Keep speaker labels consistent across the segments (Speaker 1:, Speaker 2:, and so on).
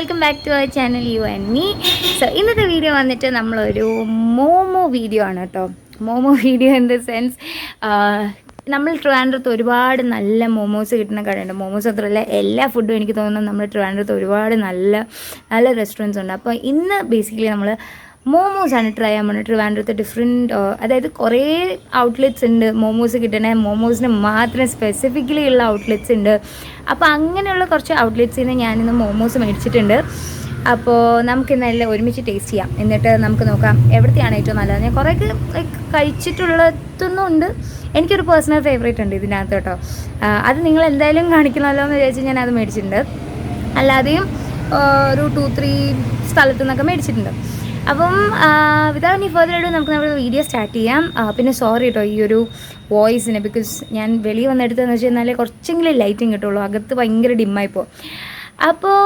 Speaker 1: Welcome back to our channel you and me. So ഇന്നത്തെ video വന്നിട്ട് നമ്മളൊരു momo video ആണ് കേട്ടോ. Momo video in the sense നമ്മൾ ട്രിവാൻഡ്രത്ത് ഒരുപാട് നല്ല മോമോസ് കിട്ടുന്ന കടയുണ്ട്. മോമോസ് മാത്രമല്ല എല്ലാ ഫുഡും എനിക്ക് തോന്നുന്നു നമ്മുടെ ട്രിവാൻഡ്രത്ത് ഒരുപാട് നല്ല നല്ല റെസ്റ്റോറൻറ്റ്സ് ഉണ്ട്. അപ്പോൾ ഇന്ന് ബേസിക്കലി നമ്മൾ മോമോസാണ് ട്രൈ ചെയ്യാൻ പോകുന്നത്. ട്രിവാൻഡ്രത്ത് ഡിഫറെൻറ്റ് അതായത് കുറേ ഔട്ട്ലെറ്റ്സ് ഉണ്ട് മോമോസ് കിട്ടണേ. മോമോസിന് മാത്രം സ്പെസിഫിക്കലി ഉള്ള ഔട്ട്ലെറ്റ്സ് ഉണ്ട്. അപ്പോൾ അങ്ങനെയുള്ള കുറച്ച് ഔട്ട്ലെറ്റ്സിൽ നിന്ന് ഞാനിന്ന് മോമോസ് മേടിച്ചിട്ടുണ്ട്. അപ്പോൾ നമുക്കിന്നെല്ലാം ഒരുമിച്ച് ടേസ്റ്റ് ചെയ്യാം. എന്നിട്ട് നമുക്ക് നോക്കാം എവിടത്തെയാണ് ഏറ്റവും നല്ലത്. ഞാൻ കുറേയൊക്കെ ലൈക്ക് കഴിച്ചിട്ടുള്ളതൊന്നും ഉണ്ട്. എനിക്കൊരു പേഴ്സണൽ ഫേവറേറ്റ് ഉണ്ട് ഇതിനകത്ത് കേട്ടോ. അത് നിങ്ങൾ എന്തായാലും കാണിക്കണമല്ലോ എന്ന് വിചാരിച്ച് ഞാൻ അത് മേടിച്ചിട്ടുണ്ട്. അല്ലാതെയും ഒരു 2-3 സ്ഥലത്തു നിന്നൊക്കെ മേടിച്ചിട്ടുണ്ട്. അപ്പം വിതൗട്ട് എനി ഫർദർ ആയിട്ട് നമുക്ക് നമ്മുടെ വീഡിയോ സ്റ്റാർട്ട് ചെയ്യാം. പിന്നെ സോറി കേട്ടോ ഈ ഒരു വോയിസിന്, ബിക്കോസ് ഞാൻ വെളിയിൽ വന്നെടുത്തതെന്ന് വെച്ച് കഴിഞ്ഞാൽ കുറച്ചെങ്കിലും ലൈറ്റിങ് കിട്ടുള്ളൂ, അകത്ത് ഭയങ്കര ഡിമ്മായിപ്പോൾ. അപ്പോൾ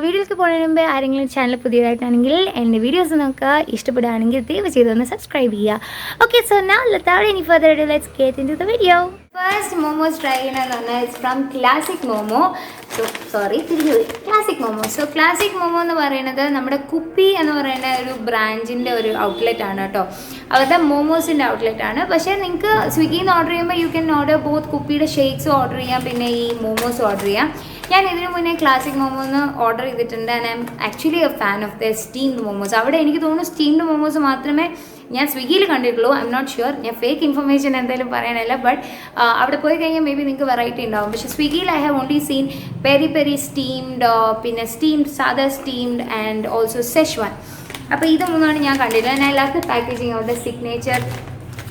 Speaker 1: വീഡിയോയിലേക്ക് പോകുന്നതിന് മുമ്പേ ആരെങ്കിലും ചാനൽ പുതിയതായിട്ടാണെങ്കിൽ എൻ്റെ വീഡിയോസ് നോക്കുക, ഇഷ്ടപ്പെടുകയാണെങ്കിൽ ദയവ് ചെയ്തൊന്ന് സബ്സ്ക്രൈബ് ചെയ്യുക. Okay, so now without any further ado, let's get into the video. First momos try ചെയ്യണമെന്ന് പറഞ്ഞാൽ it's from classic momo. Classic momo. So classic momo എന്ന് പറയുന്നത് നമ്മുടെ കുപ്പി എന്ന് പറയുന്ന ഒരു ബ്രാഞ്ചിൻ്റെ ഒരു ഔട്ട്ലെറ്റ് ആണ് കേട്ടോ. അവരുടെ മോമോസിൻ്റെ ഔട്ട്ലെറ്റ് ആണ്. പക്ഷേ നിങ്ങൾക്ക് സ്വിഗ്ഗിയിൽ നിന്ന് ഓർഡർ ചെയ്യുമ്പോൾ യു ക്യാൻ ഓർഡർ ബോത്ത് കുപ്പിയുടെ ഷേക്സും ഓർഡർ ചെയ്യാം, പിന്നെ ഈ മോമോസ് ഓർഡർ ചെയ്യാം. ഞാൻ ഇതിനു മുന്നേ ക്ലാസിക് മോമോന്ന് ഓർഡർ ചെയ്തിട്ടുണ്ട്. And I M actually A fan of the steamed momos. അവിടെ എനിക്ക് തോന്നുന്നു സ്റ്റീംഡ് മോമോസ് മാത്രമേ ഞാൻ സ്വിഗ്ഗിയിൽ കണ്ടിട്ടുള്ളൂ. ഐ എം നോട്ട് ഷുവർ, ഞാൻ ഫേക്ക് ഇൻഫർമേഷൻ എന്തായാലും പറയാനല്ല. ബട്ട് അവിടെ പോയി കഴിഞ്ഞാൽ മേ ബി നിങ്ങൾക്ക് വെറൈറ്റി ഉണ്ടാവും. പക്ഷേ സ്വിഗ്ഗിയിൽ I have only seen peri peri steamed, പിന്നെ സ്റ്റീംഡ്, സാധാ സ്റ്റീംഡ് ആൻഡ് ഓൾസോ സെഷ്വാൻ. അപ്പോൾ ഇത് മൂന്നാണ് ഞാൻ കണ്ടിട്ടുള്ളത്. And I love the packaging, അവരുടെ സിഗ്നേച്ചർ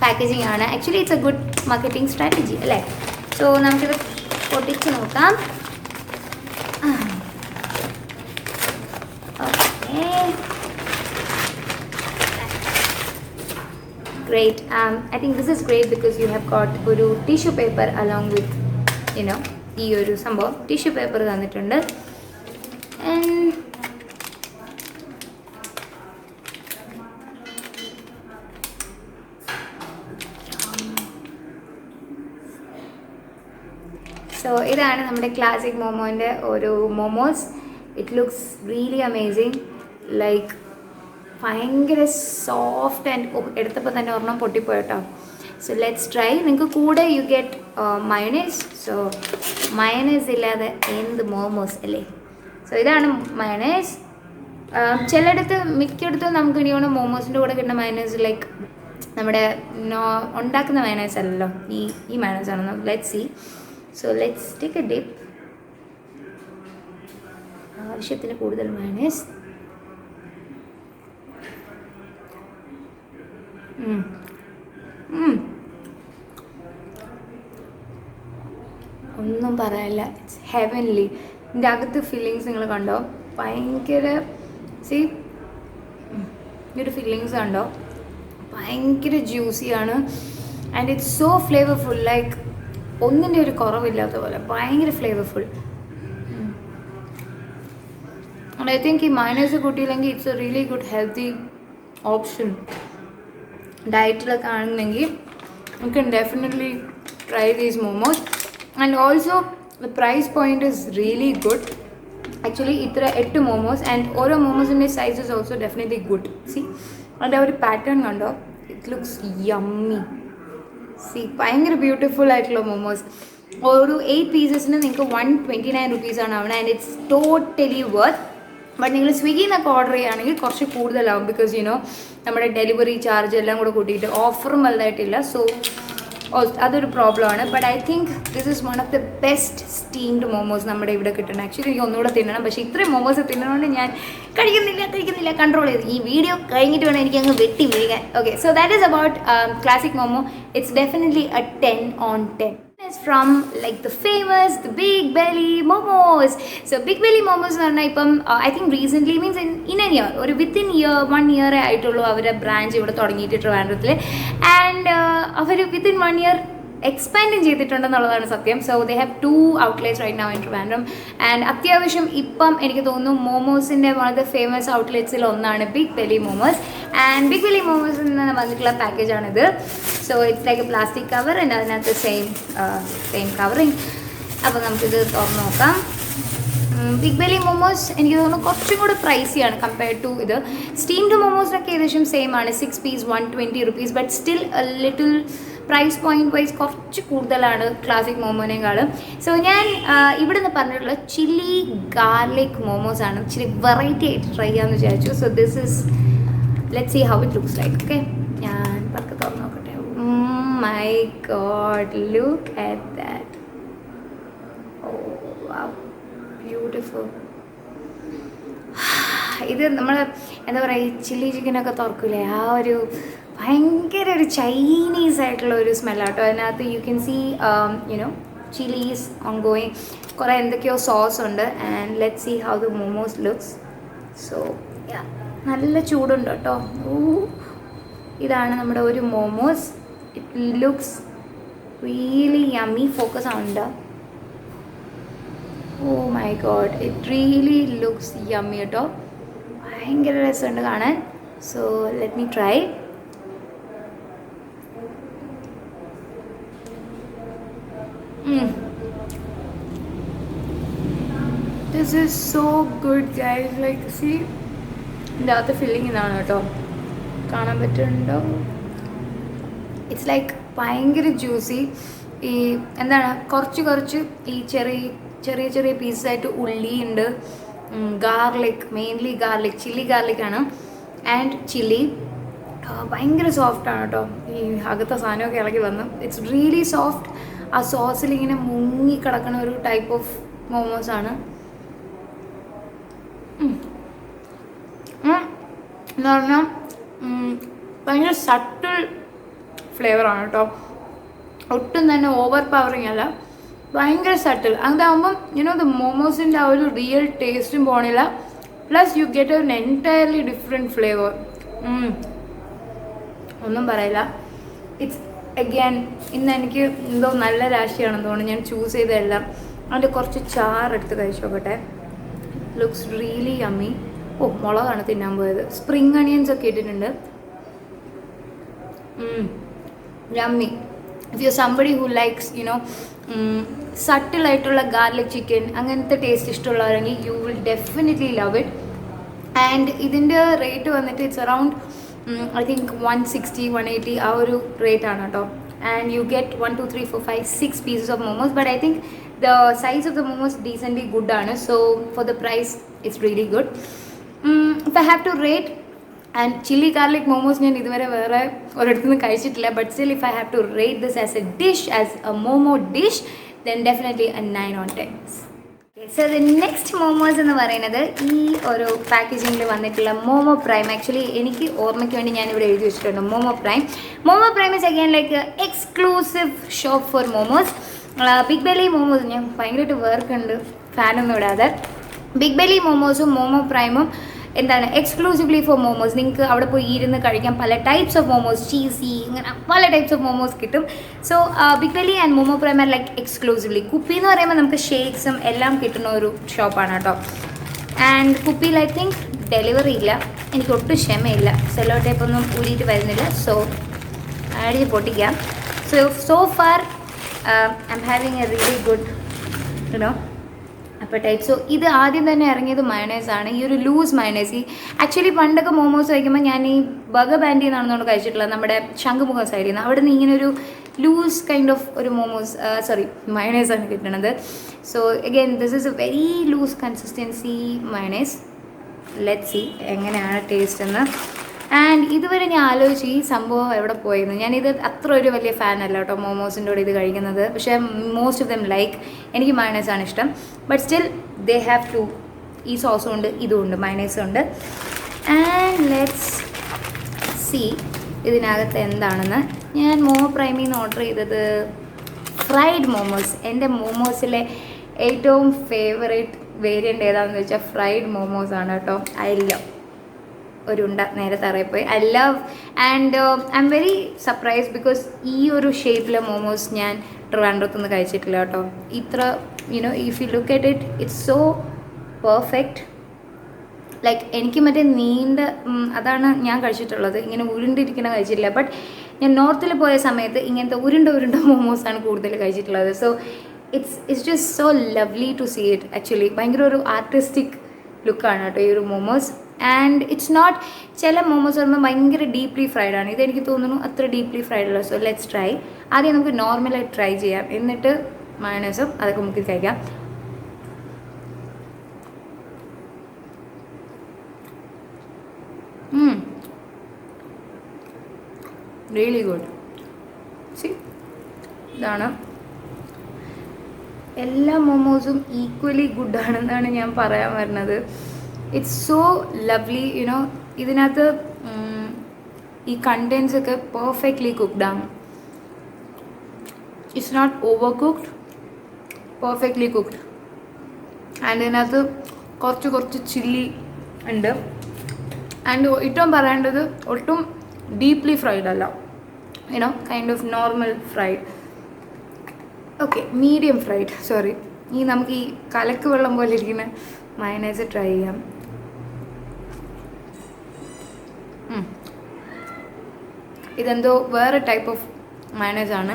Speaker 1: പാക്കേജിങ് ആണ്. Actually it's a good marketing strategy അല്ലേ. സോ നമുക്കിത് പൊട്ടിച്ച് നോക്കാം. Great. I think this is great because you have got ഒരു tissue paper along with ഈ ഒരു സംഭവം ടിഷ്യൂ പേപ്പർ തന്നിട്ടുണ്ട്. And so ഇതാണ് നമ്മുടെ ക്ലാസിക് മോമോൻ്റെ ഒരു momos. It looks really amazing, like ഭയങ്കര സോഫ്റ്റ് ആൻഡ് എടുത്തപ്പോൾ തന്നെ ഒരെണ്ണം പൊട്ടിപ്പോയിട്ടോ. So let's try. നിങ്ങൾക്ക് കൂടെ you get mayonnaise. So mayonnaise ഇല്ലാതെ എന്ത് മോമോസ് അല്ലേ. സോ ഇതാണ് മയോണൈസ്. ചിലയിടത്ത് മിക്കയിടത്തും നമുക്ക് ഇനിയാണ് മോമോസിൻ്റെ കൂടെ കിട്ടുന്ന മയോണൈസ് ലൈക്ക് നമ്മുടെ ഉണ്ടാക്കുന്ന മയോണൈസ് അല്ലല്ലോ, ഈ മയോണൈസ് ആണെന്ന്. Let's see. So let's take a dip. ആവശ്യത്തിന് കൂടുതൽ മയോണൈസ്. ഒന്നും പറയാനില്ല, ഇറ്റ്സ് ഹെവൻലി. ഇതിൻ്റെ അകത്ത് ഫീലിങ്സ് നിങ്ങൾ കണ്ടോ, ഭയങ്കര ഈ ഒരു ഫീലിങ്സ് കണ്ടോ, ഭയങ്കര ജ്യൂസിയാണ്. And it's so flavourful, like ഒന്നിൻ്റെ ഒരു കുറവില്ലാത്ത പോലെ ഭയങ്കര ഫ്ലേവർഫുൾ. ആൻഡ് ഐ തിങ്ക് ഈ മയോണൈസ് കൂട്ടിയില്ലെങ്കിൽ it's a really good healthy option. ഡയറ്റിലൊക്കെ ആണെന്നെങ്കിൽ you can definitely try these momos. And also the price point is really good. Actually ഇത്ര 8 മോമോസ് ആൻഡ് ഓരോ മോമോസിൻ്റെ size is also definitely good. See അതിൻ്റെ ഒരു pattern കണ്ടോ, ഇറ്റ് ലുക്സ് യമ്മി. സി ഭയങ്കര beautiful ആയിട്ടുള്ള മോമോസ്. ഒരു 8 പീസസിന് നിങ്ങൾക്ക് 129 റുപ്പീസാണ് ആവുന്നത്. And it's totally worth. But നിങ്ങൾ സ്വിഗ്ഗിയിൽ നിന്നൊക്കെ ഓർഡർ ചെയ്യുകയാണെങ്കിൽ കുറച്ച് കൂടുതലാവും, ബിക്കോസ് നമ്മുടെ ഡെലിവറി ചാർജ് എല്ലാം കൂടെ കൂട്ടിയിട്ട് ഓഫറും വലുതായിട്ടില്ല. സോ അതൊരു പ്രോബ്ലമാണ്. But I think this is one of the best steamed momos നമ്മുടെ ഇവിടെ കിട്ടണം. ആക്ച്വലി എനിക്ക് ഒന്നുകൂടെ തിന്നണം, പക്ഷേ ഇത്രയും മോമോസ് തിന്നതുകൊണ്ട് ഞാൻ കഴിക്കുന്നില്ല, കൺട്രോൾ ചെയ്ത്. ഈ വീഡിയോ കഴിഞ്ഞിട്ട് വേണം എനിക്ക് അങ്ങ് വെട്ടി വീഴാൻ. Okay, so that is about classic momo. It's definitely a 10 on 10. From like the famous Big Belly momos. So Big Belly momos എന്ന് പറഞ്ഞാൽ ഇപ്പം I think recently means in a year or within 1 year ആയിട്ടുള്ളൂ അവരുടെ branch ഇവിടെ തുടങ്ങിയിട്ട് ട്രിവാൻഡ്രത്തിൽ. And അവർ within 1 year എക്സ്പാൻഡും ചെയ്തിട്ടുണ്ടെന്നുള്ളതാണ് സത്യം. So they have 2 outlets right now in Trivandrum. And അത്യാവശ്യം ഇപ്പം എനിക്ക് തോന്നുന്നു മോമോസിൻ്റെ വൺ ഓഫ് ദ ഫേമസ് ഔട്ട്ലെറ്റ്സിൽ ഒന്നാണ് Big belly Momos. And Big Belly മോമോസിൽ നിന്ന് വന്നിട്ടുള്ള പാക്കേജാണിത്. So it's like a plastic cover and അതിനകത്ത് സെയിം കവറിങ്. അപ്പോൾ നമുക്കിത് തുറന്ന് നോക്കാം. ബിഗ് ബെല്ലി മൊമോസ് എനിക്ക് തോന്നുന്നു കുറച്ചും കൂടെ പ്രൈസിയാണ് കമ്പയർഡ് ടു ഇത്. സ്റ്റീംഡ് മൊമോസിനൊക്കെ ഏകദേശം സെയിം ആണ്, 6 piece 120 rupees, but still little price point wise കുറച്ച് കൂടുതലാണ് ക്ലാസിക് മോമോനേക്കാളും. സോ ഞാൻ ഇവിടെ നിന്ന് പറഞ്ഞിട്ടുള്ള ചില്ലി ഗാർലിക് മോമോസ് ആണ്, ഇച്ചിരി വെറൈറ്റി ആയിട്ട് ട്രൈ ചെയ്യാമെന്ന് വിചാരിച്ചു. So this is, let's see how it looks like. Okay, ഞാൻ പതുക്കെ തുറന്ന് നോക്കട്ടെ. My god, look at that. Oh wow, beautiful. ഇത് നമ്മൾ എന്താ പറയുക, ഈ ചില്ലി ചിക്കനൊക്കെ തുറക്കില്ലേ, ആ ഒരു ഭയങ്കര ഒരു ചൈനീസ് ആയിട്ടുള്ള ഒരു സ്മെല്ലാട്ടോ അതിനകത്ത്. You can see you know chillies on going, കുറേ എന്തൊക്കെയോ സോസ് ഉണ്ട്. And let see how the momos looks. So നല്ല ചൂടുണ്ട് കേട്ടോ. ഇതാണ് നമ്മുടെ ഒരു momos. It looks really yummy. Focus ആവുന്നുണ്ട്. Oh my god, it really looks yummy കേട്ടോ. ഭയങ്കര രസമുണ്ട് കാണാൻ. So let me try. This is so good guys, like see, ഇതിൻ്റെ അകത്ത് ഫില്ലിങ് ഇതാണ് കേട്ടോ, കാണാൻ പറ്റുന്നുണ്ടോ? ഇറ്റ്സ് ലൈക്ക് ഭയങ്കര ജ്യൂസി. ഈ എന്താണ്, കുറച്ച് ഈ ചെറിയ ചെറിയ പീസായിട്ട് ഉള്ളി ഉണ്ട്, ഗാർലിക്, മെയിൻലി ഗാർലിക്, ചില്ലി ഗാർലിക്കാണ്, ആൻഡ് ചില്ലി. ഭയങ്കര സോഫ്റ്റാണ് കേട്ടോ. ഈ അകത്തെ സാധനമൊക്കെ ഇളകി വന്നു. It's really soft. ആ സോസിൽ ഇങ്ങനെ മുങ്ങി കിടക്കുന്ന ഒരു ടൈപ്പ് ഓഫ് മോമോസാണ്. എന്ന് പറഞ്ഞാൽ ഭയങ്കര സട്ടിൽ ഫ്ലേവറാണ് കേട്ടോ. ഒട്ടും തന്നെ ഓവർ പവറിങ് അല്ല, ഭയങ്കര സട്ടിൽ. അതാകുമ്പം യുനോ ദ മോമോസിൻ്റെ ആ ഒരു റിയൽ ടേസ്റ്റും പോണില്ല, plus you get an entirely different flavour. ഒന്നും പറയില്ല. ഇറ്റ്സ് അഗൈൻ ഇന്ന് എനിക്ക് എന്തോ നല്ല രാശിയാണെന്ന് തോന്നുന്നു ഞാൻ ചൂസ് ചെയ്തതെല്ലാം. അതിൻ്റെ കുറച്ച് ചാറെടുത്ത് കഴിച്ചു നോക്കട്ടെ. Looks really yummy. ഓ, മുളകാണ് തിന്നാൻ പോയത്. സ്പ്രിങ് അണിയൻസ് ഒക്കെ ഇട്ടിട്ടുണ്ട്. Yummy. If you somebody who likes you know സട്ടിലായിട്ടുള്ള ഗാർലിക് ചിക്കൻ, അങ്ങനത്തെ ടേസ്റ്റ് ഇഷ്ടമുള്ളവരെങ്കിൽ you will definitely love it. And ഇതിൻ്റെ റേറ്റ് വന്നിട്ട് ഇറ്റ്സ് അറൗണ്ട് I think 160, 180 ആ ഒരു റേറ്റ് ആണ് കേട്ടോ. And you get 1 2 3 4 5 6 pieces of momos, but I think the size of the momos decently good ആണ്. So for the price it's really good. If I have to rate, and chili garlic momos ഞാൻ ഇതുവരെ വേറെ ഒരിടത്തു നിന്ന് കഴിച്ചിട്ടില്ല, but still if I have to rate this as a dish, as a momo dish, then definitely a 9 on 10. So the next momos എന്ന് പറയുന്നത് ഈ ഒരു പാക്കേജിങ്ങിൽ വന്നിട്ടുള്ള മോമോ പ്രൈം. ആക്ച്വലി എനിക്ക് ഓർമ്മയ്ക്ക് വേണ്ടി ഞാനിവിടെ എഴുതി വെച്ചിട്ടുണ്ട് momo prime. Momo prime is again like exclusive shop for momos. Big belly momos ഞാൻ ഭയങ്കരമായിട്ട് വർക്കുണ്ട്, ഫാനൊന്നും ഇടാതെ. ബിഗ് ബെല്ലി മോമോസും മോമോ പ്രൈമും എന്താണ് എക്സ്ക്ലൂസീവ്ലി ഫോർ മോമോസ്. നിങ്ങൾക്ക് അവിടെ പോയി ഇരുന്ന് കഴിക്കാൻ പല ടൈപ്സ് ഓഫ് മോമോസ്, ചീസി, ഇങ്ങനെ പല ടൈപ്സ് ഓഫ് മോമോസ് കിട്ടും. So big belly and momo prime are like exclusively. കുപ്പി എന്ന് പറയുമ്പോൾ നമുക്ക് ഷേക്സും എല്ലാം കിട്ടുന്ന ഒരു ഷോപ്പാണ് കേട്ടോ. ആൻഡ് കുപ്പിയിൽ ഐ തിങ്ക് ഡെലിവറി ഇല്ല. എനിക്ക് ഒട്ടും ക്ഷമയില്ല, സെല്ലോ ടൈപ്പൊന്നും ഊരിയിട്ട് വരുന്നില്ല. സോ അടിച്ച് പൊട്ടിക്കാം. So far I M having A really good you know apatite. So ഇത് ആദ്യം തന്നെ ഇറങ്ങിയത് മയണൈസാണ്, ഈ ഒരു ലൂസ് മയണൈസ്. ആക്ച്വലി പണ്ടൊക്കെ മോമോസ് കഴിക്കുമ്പോൾ ഞാൻ ഈ ബഗബാൻഡിൽ നിന്നാണെന്നുകൊണ്ട് കഴിച്ചിട്ടുള്ളത്, നമ്മുടെ ശംഖുമുഖം സൈഡിൽ നിന്ന്. അവിടെ നിന്ന് ഇങ്ങനെ ഒരു ലൂസ് കൈൻഡ് ഓഫ് ഒരു മോമോസ് മയണൈസാണ് കിട്ടുന്നത്. So again this is a very loose consistency mayonnaise. Let see എങ്ങനെയാണ് ടേസ്റ്റ് എന്ന്. ആൻഡ് ഇതുവരെ ഞാൻ ആലോചിച്ച് ഈ സംഭവം എവിടെ പോയിരുന്നു. ഞാനിത് അത്ര ഒരു വലിയ ഫാനല്ല കേട്ടോ മോമോസിൻ്റെ കൂടെ ഇത് കഴിക്കുന്നത്. പക്ഷേ മോസ്റ്റ് ഓഫ് ദം ലൈക്ക്, എനിക്ക് മയണൈസാണ് ഇഷ്ടം. But still they have to, ഈ സോസും ഉണ്ട്, ഇതും ഉണ്ട്, മയണൈസും ഉണ്ട്. ആൻഡ് ലെറ്റ്സ് സി ഇതിനകത്ത് എന്താണെന്ന്. ഞാൻ മോമോ പ്രൈമിൽ നിന്ന് ഓർഡർ ചെയ്തത് ഫ്രൈഡ് മോമോസ്. എൻ്റെ മോമോസിലെ ഏറ്റവും ഫേവറേറ്റ് വേരിയൻ്റ് ഏതാണെന്ന് വെച്ചാൽ ഫ്രൈഡ് മോമോസ് ആണ് കേട്ടോ. ഐ ലവ് ഒരു ഉണ്ട നേരെ തറയിപ്പോയി. I love and I am very surprise because ഈ ഒരു ഷേപ്പിലെ മോമോസ് ഞാൻ ട്രിവാൻഡ്രത്തുനിന്ന് കഴിച്ചിട്ടില്ല കേട്ടോ. ഇത്ര you know if you look at it, it's so perfect. Like എനിക്ക് മറ്റേ നീണ്ട അതാണ് ഞാൻ കഴിച്ചിട്ടുള്ളത്, ഇങ്ങനെ ഉരുണ്ടിരിക്കുന്ന കഴിച്ചിട്ടില്ല. ബട്ട് ഞാൻ നോർത്തിൽ പോയ സമയത്ത് ഇങ്ങനത്തെ ഉരുണ്ട മോമോസാണ് കൂടുതൽ കഴിച്ചിട്ടുള്ളത്. So it's just so lovely to see it actually. ഭയങ്കര ഒരു ആർട്ടിസ്റ്റിക് ലുക്കാണ് കേട്ടോ ഈ ഒരു മോമോസ്. ആൻഡ് ഇറ്റ്സ് നോട്ട്, ചില മോമോസ് പറയുമ്പോൾ ഭയങ്കര ഡീപ്ലി ഫ്രൈഡ് ആണ്, ഇതെനിക്ക് തോന്നുന്നു അത്ര ഡീപ്ലി ഫ്രൈഡ് അല്ല. So let's try. ആദ്യം നമുക്ക് നോർമലായി ട്രൈ ചെയ്യാം, എന്നിട്ട് മയണൈസും അതൊക്കെ നമുക്ക് കഴിക്കാം. Really good. സി, ഇതാണ്. എല്ലാ മോമോസും ഈക്വലി ഗുഡാണെന്നാണ് ഞാൻ പറയാൻ വരുന്നത്. It's so lovely, you know. ഇതിനകത്ത് ഈ കണ്ടൻസ് ഒക്കെ പെർഫെക്റ്റ്ലി കുക്ക്ഡാണ്. It's not over cooked, perfectly cooked. And ഇതിനകത്ത് കുറച്ച് ചില്ലി ഉണ്ട്. ആൻഡ് ഏറ്റവും പറയേണ്ടത്, ഒട്ടും ഡീപ്ലി ഫ്രൈഡ് അല്ല, you know, kind of normal fried. Okay, medium fried, sorry. ഈ നമുക്ക് ഈ കലക്ക് വെള്ളം പോലെ ഇരിക്കുന്ന മയണൈസ് ട്രൈ ചെയ്യാം. ഇതെന്തോ വേറെ ടൈപ്പ് ഓഫ് മയണൈസ് ആണ്.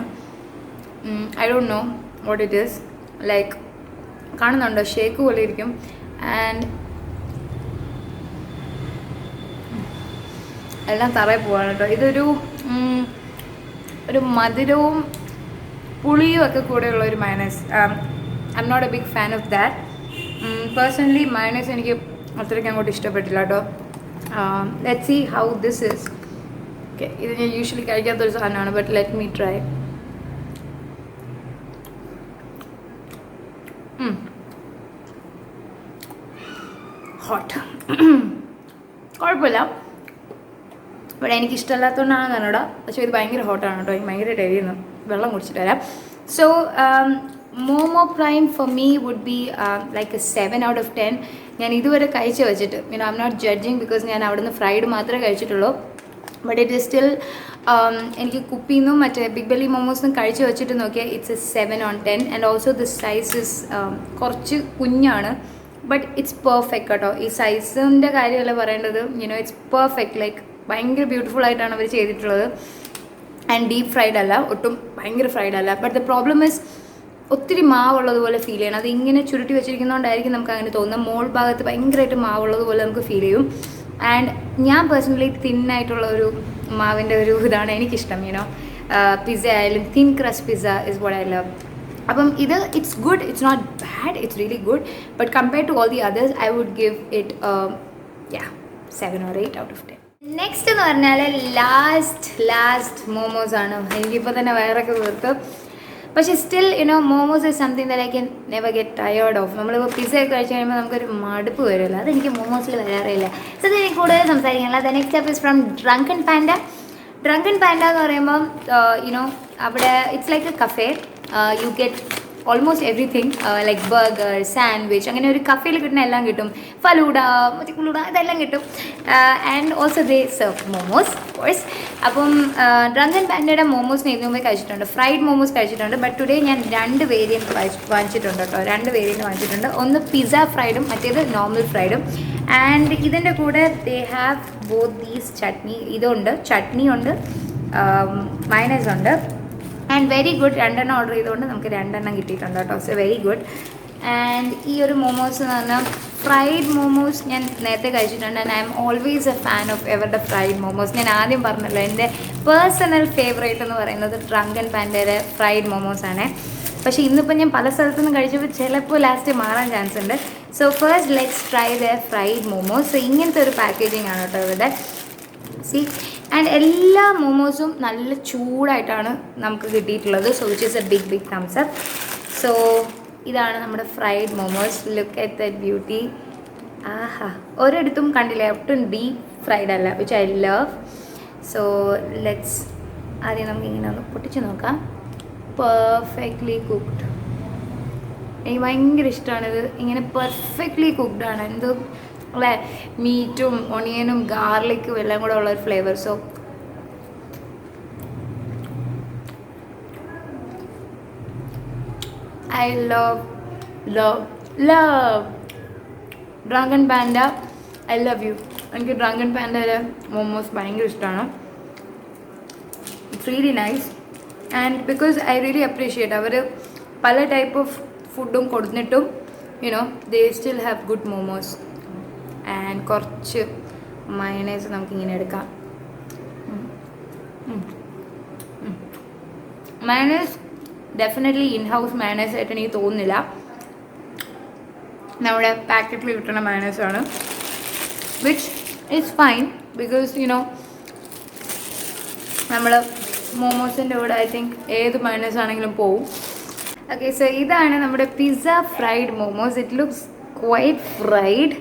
Speaker 1: I don't no what it is. Like കാണുന്നുണ്ടോ, ഷേക്ക് പോലെ ഇരിക്കും. ആൻഡ് എല്ലാം തറയിൽ പോവാണ് കേട്ടോ. ഇതൊരു മധുരവും പുളിയും ഒക്കെ കൂടെയുള്ള ഒരു mayonnaise. I M not a big fan of that. Personally mayonnaise എനിക്ക് അത്രയ്ക്ക് അങ്ങോട്ട് ഇഷ്ടപ്പെട്ടില്ല കേട്ടോ. Let's see how this is. Okay, ഇത് ഞാൻ യൂഷ്വലി കഴിക്കാത്തൊരു സാധനമാണ്, but let me try. Hot. കുഴപ്പമില്ല, ഇവിടെ എനിക്ക് ഇഷ്ടമല്ലാത്തതുകൊണ്ടാണ് കന്നഡ. പക്ഷേ ഇത് ഭയങ്കര ഹോട്ടാണ് കേട്ടോ. എനിക്ക് ഭയങ്കര എരിയുന്നു. വെള്ളം കുടിച്ചിട്ട് വരാം. So momo prime for me would be like a 7 out of 10. ഞാൻ ഇതുവരെ കഴിച്ച് വെച്ചിട്ട്, I M not judging, because ഞാൻ അവിടെ നിന്ന് ഫ്രൈഡ് മാത്രമേ കഴിച്ചിട്ടുള്ളൂ. ബട്ട് ഇറ്റ് ഈസ് സ്റ്റിൽ, എനിക്ക് കുപ്പിയിൽ നിന്നും മറ്റേ ബിഗ് ബെല്ലി മോമോസിനും കഴിച്ച് വെച്ചിട്ട് നോക്കിയാൽ it's A 7 on 10. And also the size is കുറച്ച് കുഞ്ഞാണ്, ബട്ട് ഇറ്റ്സ് പെർഫെക്റ്റ് കേട്ടോ. ഈ സൈസിൻ്റെ കാര്യമല്ല പറയേണ്ടത്, യുനോ, ഇറ്റ്സ് പെർഫെക്റ്റ്. ലൈക്ക് ഭയങ്കര ബ്യൂട്ടിഫുൾ ആയിട്ടാണ് അവർ ചെയ്തിട്ടുള്ളത്. ആൻഡ് ഡീപ്പ് ഫ്രൈഡ് അല്ല, ഒട്ടും ഭയങ്കര ഫ്രൈഡ് അല്ല. ബട്ട് ദ പ്രോബ്ലം ഇസ്, ഒത്തിരി മാവുള്ളതുപോലെ ഫീൽ ചെയ്യണം. അത് ഇങ്ങനെ ചുരുട്ടി വെച്ചിരിക്കുന്നതുകൊണ്ടായിരിക്കും നമുക്ക് അങ്ങനെ തോന്നുന്നത്. മോൾ ഭാഗത്ത് ഭയങ്കരമായിട്ട് മാവുള്ളതുപോലെ നമുക്ക് ഫീൽ ചെയ്യും. ആൻഡ് ഞാൻ പേഴ്സണലി തിന്നായിട്ടുള്ള ഒരു മാവിൻ്റെ ഒരു ഇതാണ് എനിക്കിഷ്ടം. യുനോ, പിസ്സ ആയാലും thin crust pizza is what I love. അപ്പം ഇത് it's good, it's not bad, it's really good. But compare to all the others I would give it 7 or 8 out of 10. Next എന്ന് പറഞ്ഞാൽ last momos ആണ്. എനിക്കിപ്പോൾ തന്നെ വയറൊക്കെ വീർത്ത്. പക്ഷേ still, you know, momos is something that I can never get tired of. നമ്മളിപ്പോൾ pizza ഒക്കെ കഴിച്ച് കഴിയുമ്പോൾ നമുക്കൊരു മടുപ്പ് വരുമല്ലോ, അതെനിക്ക് മോമോസിൽ വരാറില്ല. സോ ഇതിനെ കൂടുതൽ സംസാരിക്കാനുള്ള the next step is from drunken panda. Drunken panda എന്ന് പറയുമ്പം, യുനോ, അവിടെ it's like A cafe. You get almost everything, like burger, sandwich, അങ്ങനെ ഒരു കഫേയിൽ കിട്ടുന്ന എല്ലാം കിട്ടും. ഫലൂഡ, മറ്റിക്കുളൂഡ, ഇതെല്ലാം കിട്ടും. And also they serve momos course. അപ്പം ഡ്രങ്കൻ പാൻഡയുടെ മോമോസ് ഞാൻ ഇതിനു മുമ്പേ കഴിച്ചിട്ടുണ്ട്, ഫ്രൈഡ് മോമോസ് കഴിച്ചിട്ടുണ്ട്. ബട്ട് ടുഡേ ഞാൻ 2 വേരിയൻറ്റ് വാങ്ങിച്ചിട്ടുണ്ട് കേട്ടോ. 2 വേരിയൻറ്റ് വാങ്ങിച്ചിട്ടുണ്ട്. ഒന്ന് പിസ്സ ഫ്രൈഡും മറ്റേത് നോർമൽ ഫ്രൈഡും. ആൻഡ് ഇതിൻ്റെ കൂടെ they have both these chutney. ഇതുണ്ട്, ചട്നി ഉണ്ട്, മയണൈസ് ഉണ്ട്. And very good. 2 ഓർഡർ ചെയ്തുകൊണ്ട് നമുക്ക് 2 കിട്ടിയിട്ടുണ്ട് കേട്ടോ. So very good. ആൻഡ് ഈ ഒരു മോമോസ് എന്ന് പറഞ്ഞാൽ ഫ്രൈഡ് മോമോസ് ഞാൻ നേരത്തെ കഴിച്ചിട്ടുണ്ട്. And I am always a fan of എവരുടെ ഫ്രൈഡ് മോമോസ്. ഞാൻ ആദ്യം പറഞ്ഞല്ലോ, എൻ്റെ പേഴ്സണൽ ഫേവറേറ്റ് എന്ന് പറയുന്നത് ഡ്രങ്കൻ പാൻഡയുടെ ഫ്രൈഡ് മോമോസ് ആണ്. പക്ഷേ ഇന്നിപ്പോൾ ഞാൻ പല സ്ഥലത്തുനിന്നും കഴിച്ചപ്പോൾ ചിലപ്പോൾ ലാസ്റ്റ് മാറാൻ ചാൻസ് ഉണ്ട്. So first let's try the fried momos. So ഇങ്ങനത്തെ ഒരു പാക്കേജിങ് ആണ് കേട്ടോ ഇവിടെ. സി, ആൻഡ് എല്ലാ മോമോസും നല്ല ചൂടായിട്ടാണ് നമുക്ക് കിട്ടിയിട്ടുള്ളത്. So which is a big thumbs up. So ഇതാണ് നമ്മുടെ fried momos. Look at that beauty. ആഹാ, ഒരിടത്തും കണ്ടില്ല, ഒട്ടും ഡീപ്പ് ഫ്രൈഡ് അല്ല, which I love. So let's ആദ്യം നമുക്ക് ഇങ്ങനെ ഒന്ന് പൊട്ടിച്ച് നോക്കാം. Perfectly cooked. എനിക്ക് ഭയങ്കര ഇഷ്ടമാണിത്. ഇങ്ങനെ പെർഫെക്റ്റ്ലി കുക്ക്ഡാണ്. എന്ത് അല്ലേ, മീറ്റും ഒണിയനും ഗാർലിക്കും എല്ലാം കൂടെ ഉള്ളൊരു flavour. So I love Drunken Panda. I love you. എനിക്ക് ഡ്രങ്കൻ പാൻഡയുടെ മോമോസ് ഭയങ്കര ഇഷ്ടമാണ്. It's really nice. And because I really appreciate അവർ പല ടൈപ്പ് ഓഫ് ഫുഡും കൊടുത്തിട്ടും you know they still have good momos. And കുറച്ച് മയണൈസ് നമുക്കിങ്ങനെ എടുക്കാം. Mayonnaise definitely in house mayonnaise ആയിട്ട് എനിക്ക് തോന്നുന്നില്ല, നമ്മുടെ പാക്കറ്റിൽ കിട്ടുന്ന മയണൈസാണ്, which is fine because you know നമ്മൾ മോമോസിൻ്റെ കൂടെ ഐ തിങ്ക് ഏത് മയണൈസ് ആണെങ്കിലും പോവും. ഓക്കെ, സോ ഇതാണ് നമ്മുടെ pizza fried momos. It looks quite fried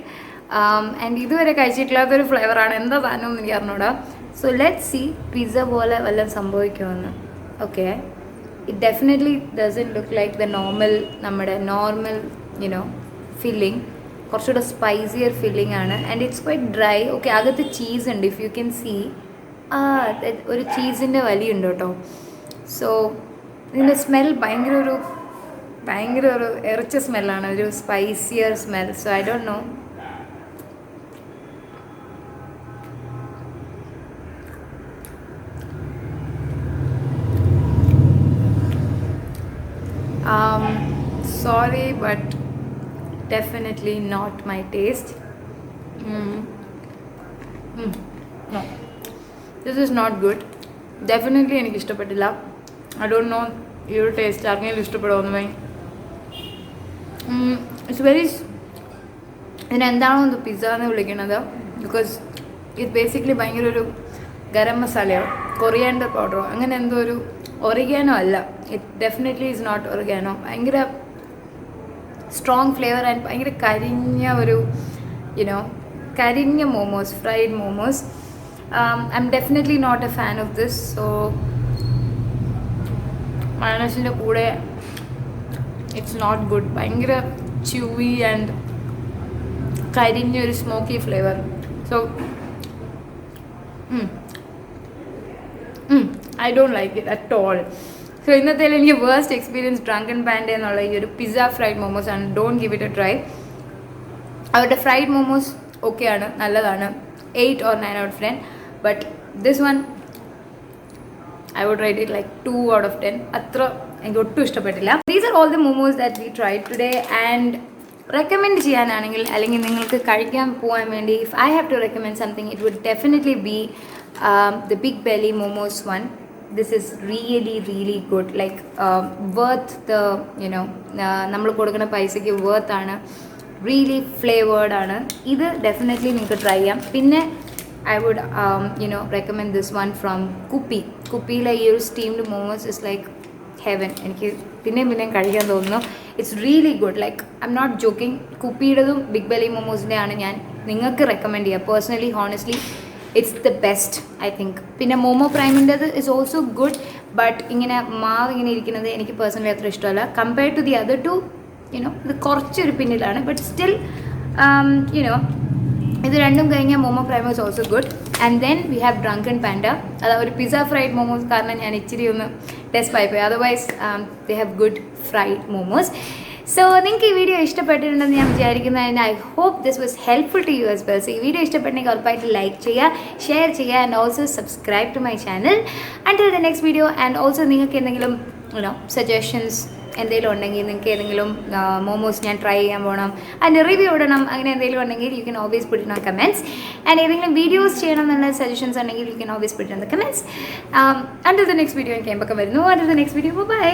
Speaker 1: and ഇതുവരെ കഴിച്ചിട്ടില്ലാത്തൊരു ഫ്ലേവറാണ്. എന്താ സാധനം എന്ന് എനിക്ക് അറിഞ്ഞൂടാ. സോ ലെറ്റ്സ് സീ പിസ്സ പോലെ വല്ലതും സംഭവിക്കുമെന്ന്. Okay, it definitely doesn't look like the നമ്മുടെ നോർമൽ യുനോ ഫില്ലിങ്. കുറച്ചുകൂടെ സ്പൈസിയർ ഫില്ലിംഗ് ആണ് and it's quite dry. Okay, അകത്ത് ചീസ് ഉണ്ട്. ഇഫ് യു ക്യാൻ സീ ഒരു ചീസിൻ്റെ വലിയുണ്ട് കേട്ടോ. സോ ഇതിൻ്റെ സ്മെൽ ഭയങ്കര ഒരു ഇറച്ച സ്മെല്ലാണ്, ഒരു spicier smell. So I don't know. Sorry, but definitely not my taste. No, this is not good. Definitely എനിക്ക് ഇഷ്ടപ്പെട്ടില്ല. I don't know ഈ ഒരു ടേസ്റ്റ് ആർക്കെങ്കിലും ഇഷ്ടപ്പെടുമോ. ഇറ്റ്സ് വെരി, ഇതിനെന്താണോ ഒന്ന് പിസ്സ എന്ന് വിളിക്കുന്നത്, ബിക്കോസ് ഇത് ബേസിക്കലി ഭയങ്കര ഒരു ഗരം മസാലയോ കൊറിയാൻഡർ പൗഡറോ അങ്ങനെ എന്തോ ഒരു ഒറിഗാനോ അല്ല. It definitely is not oregano. ഭയങ്കര സ്ട്രോങ് ഫ്ലേവർ ആൻഡ് ഭയങ്കര കരിഞ്ഞ momos, fried momos. I am definitely not a fan of this. So മയണൈസിൻ്റെ കൂടെ ഇറ്റ്സ് നോട്ട് ഗുഡ്. ഭയങ്കര ച്യൂവി ആൻഡ് കരിഞ്ഞൊരു smoky flavour. So I don't like it at all. So ഇന്നത്തെ എനിക്ക് worst experience drunken panda എന്നുള്ള ഈ ഒരു പിസ്സ ഫ്രൈഡ് മോമോസ് ആണ്. Don't give it a try. അവരുടെ ഫ്രൈഡ് മോമോസ് ഓക്കെയാണ്, നല്ലതാണ്, 8 or 9 out of 10. But this one I would rate it like 2 out of 10. അത്ര എനിക്ക് ഒട്ടും ഇഷ്ടപ്പെട്ടില്ല. These are all the momos that we try today. And recommend ചെയ്യാനാണെങ്കിൽ അല്ലെങ്കിൽ നിങ്ങൾക്ക് കഴിക്കാൻ പോകാൻ വേണ്ടി, if I have to recommend something, it would definitely be the Big Belly momos one. This is really good, like worth the നമ്മൾ കൊടുക്കുന്ന പൈസയ്ക്ക് worth ആണ്, really flavored ആണ്. ഇത് ഡെഫിനറ്റ്ലി നിങ്ങൾക്ക് ട്രൈ ചെയ്യാം. പിന്നെ I would recommend this one from കുപ്പിയിലെ ഈ ഒരു steamed momos is like heaven. എനിക്ക് പിന്നെയും കഴിക്കാൻ തോന്നുന്നു. It's really good, like I M not joking. കുപ്പിയുടേതും ബിഗ് ബെല്ലി മോമോസിൻ്റെ ആണ് ഞാൻ നിങ്ങൾക്ക് റെക്കമെൻഡ് ചെയ്യുക. Personally honestly it's the best I think. പിന്നെ മോമോ പ്രൈമിൻ്റെത് ഇസ് ഓൾസോ ഗുഡ്, ബട്ട് ഇങ്ങനെ മാവ് ഇങ്ങനെ ഇരിക്കുന്നത് എനിക്ക് പേഴ്സണലി അത്ര ഇഷ്ടമല്ല. Compared to the other two ഇത് കുറച്ചൊരു പിന്നിലാണ്, ബട്ട് സ്റ്റിൽ ഇത് രണ്ടും കഴിഞ്ഞാൽ Momo Primo is also good. And then we have drunken panda. അത് ഒരു പിസ്സ ഫ്രൈഡ് മോമോസ് കാരണം ഞാൻ ഇച്ചിരി ഒന്ന് ടെസ്റ്റ് ആയിപ്പോയി. Otherwise they have good fried momos. So നിങ്ങൾക്ക് ഈ വീഡിയോ ഇഷ്ടപ്പെട്ടിട്ടുണ്ടെന്ന് ഞാൻ വിചാരിക്കുന്നു. And I hope this was helpful to you as well. So ഈ വീഡിയോ ഇഷ്ടപ്പെട്ടെങ്കിൽ ഉറപ്പായിട്ട് ലൈക്ക് ചെയ്യുക, ഷെയർ ചെയ്യുക, and also subscribe to my channel. Until the next video. And also നിങ്ങൾക്ക് എന്തെങ്കിലും സജഷൻസ് എന്തെങ്കിലും ഉണ്ടെങ്കിൽ, നിങ്ങൾക്ക് ഏതെങ്കിലും മോമോസ് ഞാൻ ട്രൈ ചെയ്യാൻ പോകണം, അതിൻ്റെ റിവ്യൂ ഇടണം, അങ്ങനെ എന്തെങ്കിലും ഉണ്ടെങ്കിൽ you can always put in the comments. And ഏതെങ്കിലും വീഡിയോസ് ചെയ്യണം എന്നുള്ള സജഷൻസ് ഉണ്ടെങ്കിൽ you can always put in the comments. Until the next video എനിക്ക് വരുന്നു. Until the next video, by.